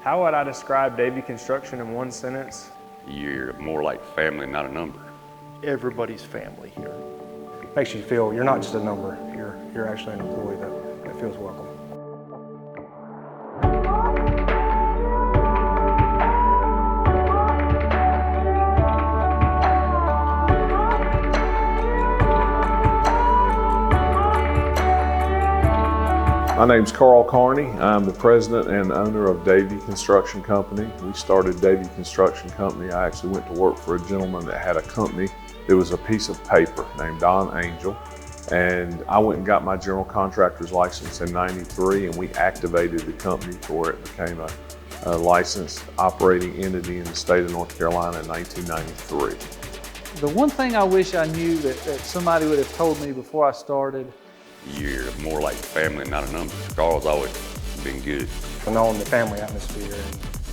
How would I describe Davey Construction in one sentence? You're more like family, not a number. Everybody's family here. Makes you feel you're not just a number, you're actually an employee that feels welcome. My name's Carl Carney. I'm the president and owner of Davey Construction Company. We started Davey Construction Company. I actually went to work for a gentleman that had a company. It was a piece of paper named Don Angel. And I went and got my general contractor's license in '93, and we activated the company to where it became a licensed operating entity in the state of North Carolina in 1993. The one thing I wish I knew that somebody would have told me before I started. You're more like family, not a number. Carl's always been good. Knowing the family atmosphere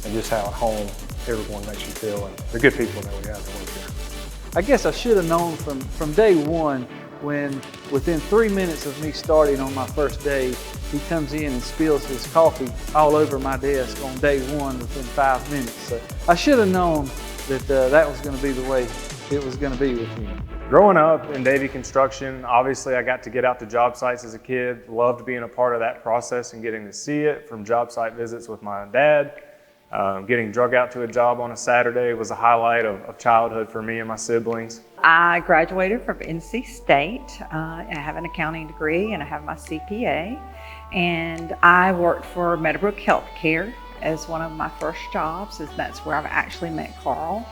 and just how at home everyone makes you feel, and the good people that we have that work here. I guess I should have known from day one when within 3 minutes of me starting on my first day, he comes in and spills his coffee all over my desk on day one within 5 minutes. So I should have known that that was going to be the way it was going to be with him. Growing up in Davey Construction, obviously I got to get out to job sites as a kid, loved being a part of that process and getting to see it, from job site visits with my dad. Getting drug out to a job on a Saturday was a highlight of childhood for me and my siblings. I graduated from NC State. I have an accounting degree and I have my CPA. And I worked for Meadowbrook Healthcare as one of my first jobs, as that's where I've actually met Carl.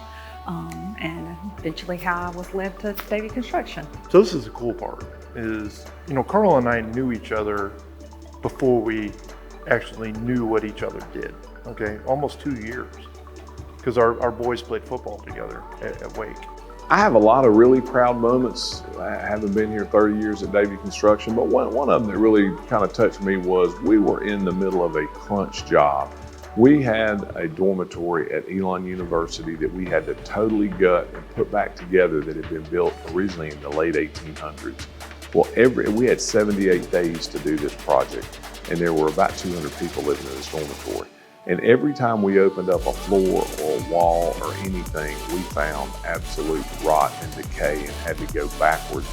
And eventually how I was led to Davey Construction. So this is the cool part, is, Carl and I knew each other before we actually knew what each other did, okay? Almost 2 years, because our boys played football together at Wake. I have a lot of really proud moments. I haven't been here 30 years at Davey Construction, but one of them that really kind of touched me was we were in the middle of a crunch job. We had a dormitory at Elon University that we had to totally gut and put back together that had been built originally in the late 1800s. Well, we had 78 days to do this project, and there were about 200 people living in this dormitory. And every time we opened up a floor or a wall or anything, we found absolute rot and decay and had to go backwards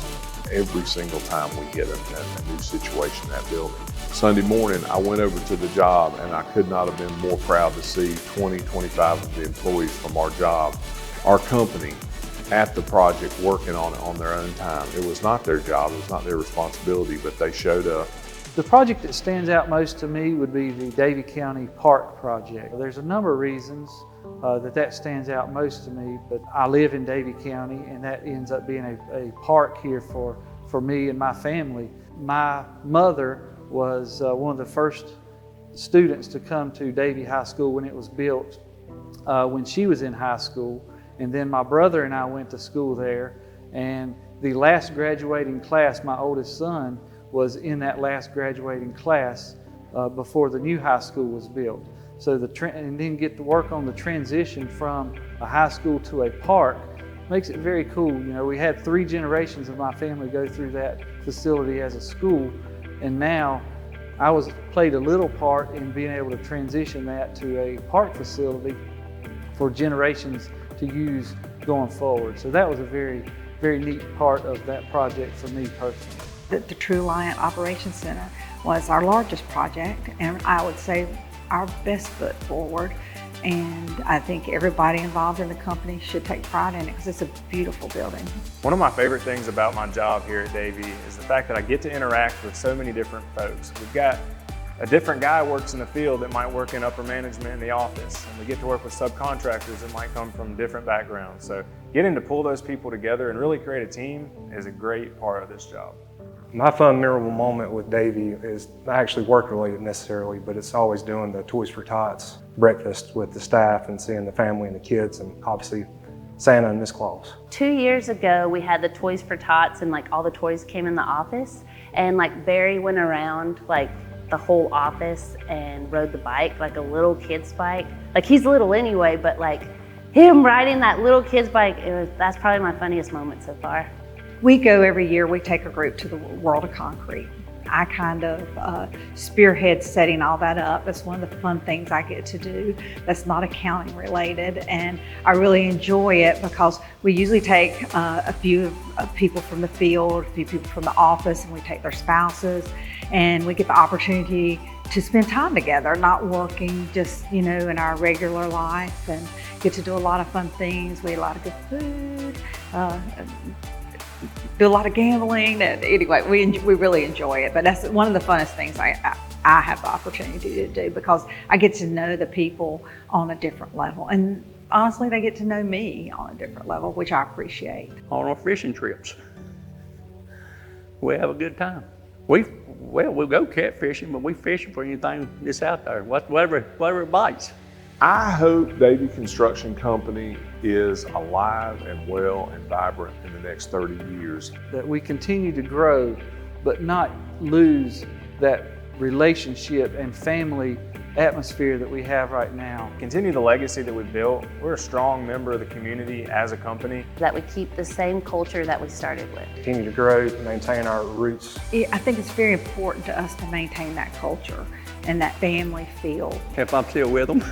every single time we hit a new situation in that building. Sunday morning, I went over to the job, and I could not have been more proud to see 20, 25 of the employees from our job, our company, at the project working on it on their own time. It was not their job, it was not their responsibility, but they showed up. The project that stands out most to me would be the Davey County Park project. There's a number of reasons that stands out most to me, but I live in Davey County, and that ends up being a park here for me and my family. My mother was one of the first students to come to Davey High School when it was built, when she was in high school. And then my brother and I went to school there, and the last graduating class, my oldest son, was in that last graduating class before the new high school was built. So and then get to work on the transition from a high school to a park makes it very cool. We had 3 generations of my family go through that facility as a school, and now I played a little part in being able to transition that to a park facility for generations to use going forward. So that was a very, very neat part of that project for me personally. The True Alliant Operations Center was our largest project, and I would say our best foot forward. And I think everybody involved in the company should take pride in it because it's a beautiful building. One of my favorite things about my job here at Davey is the fact that I get to interact with so many different folks. We've got a different guy works in the field that might work in upper management in the office, and we get to work with subcontractors that might come from different backgrounds. So getting to pull those people together and really create a team is a great part of this job. My fun, memorable moment with Davey is not actually work related necessarily, but it's always doing the Toys for Tots breakfast with the staff and seeing the family and the kids, and obviously Santa and Miss Claus. 2 years ago, we had the Toys for Tots, and all the toys came in the office, and Barry went around the whole office and rode the bike, like a little kid's bike. He's little anyway, but him riding that little kid's bike, that's probably my funniest moment so far. We go every year, we take a group to the World of Concrete. I kind of spearhead setting all that up. That's one of the fun things I get to do that's not accounting related, and I really enjoy it because we usually take a few people from the field, a few people from the office, and we take their spouses, and we get the opportunity to spend time together, not working just, you know, in our regular life, and get to do a lot of fun things. We eat a lot of good food, do a lot of gambling, and anyway, we really enjoy it. But that's one of the funnest things I have the opportunity to do, because I get to know the people on a different level, and honestly, they get to know me on a different level, which I appreciate. On our fishing trips, we have a good time. We'll go catfishing, but we fishing for anything that's out there, whatever it bites. I hope Davey Construction Company is alive and well and vibrant in the next 30 years. That we continue to grow, but not lose that relationship and family atmosphere that we have right now. Continue the legacy that we've built. We're a strong member of the community as a company. That we keep the same culture that we started with. Continue to grow, maintain our roots. I think it's very important to us to maintain that culture and that family feel. If I'm still with them.